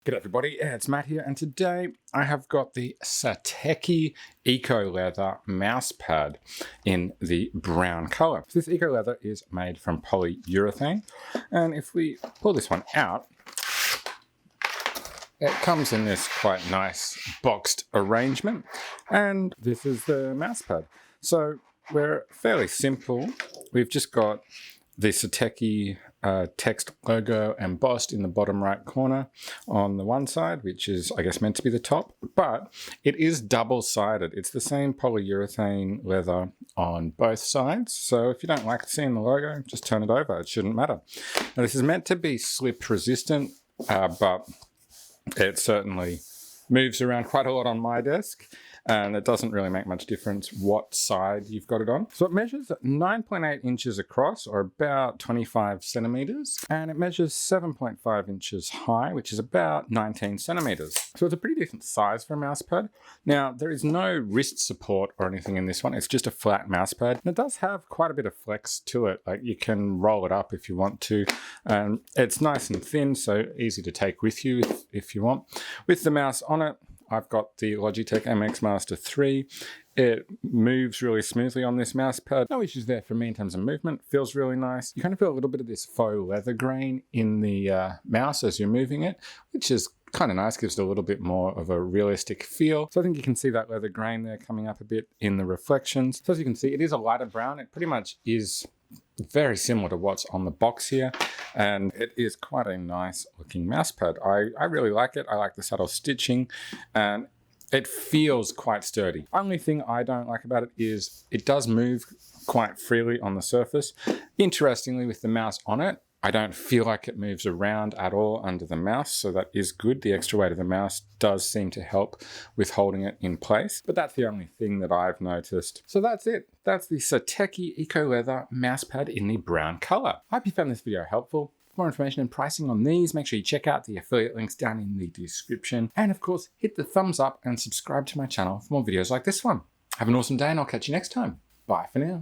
Good everybody, it's Matt here, and today I have got the Satechi Eco Leather mouse pad in the brown color. So this Eco Leather is made from polyurethane, and if we pull this one out, it comes in this quite nice boxed arrangement, and this is the mouse pad. So we're fairly simple. We've just got the Satechi text logo embossed in the bottom right corner on the one side, which is, I guess, meant to be the top, but it is double-sided. It's the same polyurethane leather on both sides, so if you don't like seeing the logo, just turn it over. It shouldn't matter. Now, this is meant to be slip resistant, but it certainly moves around quite a lot on my desk, and it doesn't really make much difference what side you've got it on. So it measures 9.8 inches across, or about 25 centimeters, and it measures 7.5 inches high, which is about 19 centimeters. So it's a pretty decent size for a mouse pad. Now, there is no wrist support or anything in this one. It's just a flat mouse pad, and it does have quite a bit of flex to it. Like, you can roll it up if you want to, and it's nice and thin, so easy to take with you if you want. With the mouse on it, I've got the Logitech MX Master 3. It moves really smoothly on this mouse pad. No issues there for me in terms of movement. Feels really nice. You kind of feel a little bit of this faux leather grain in the mouse as you're moving it, which is kind of nice, gives it a little bit more of a realistic feel. So I think you can see that leather grain there coming up a bit in the reflections. So as you can see, it is a lighter brown. It pretty much is very similar to what's on the box here, and it is quite a nice looking mouse pad. I really like it. I like the subtle stitching, and it feels quite sturdy. Only thing I don't like about it is it does move quite freely on the surface. Interestingly, with the mouse on it, I don't feel like it moves around at all under the mouse, so that is good. The extra weight of the mouse does seem to help with holding it in place, but that's the only thing that I've noticed. So that's it. That's the Satechi Eco Leather mouse pad in the brown color. I hope you found this video helpful. For more information and pricing on these, make sure you check out the affiliate links down in the description. And of course, hit the thumbs up and subscribe to my channel for more videos like this one. Have an awesome day, and I'll catch you next time. Bye for now.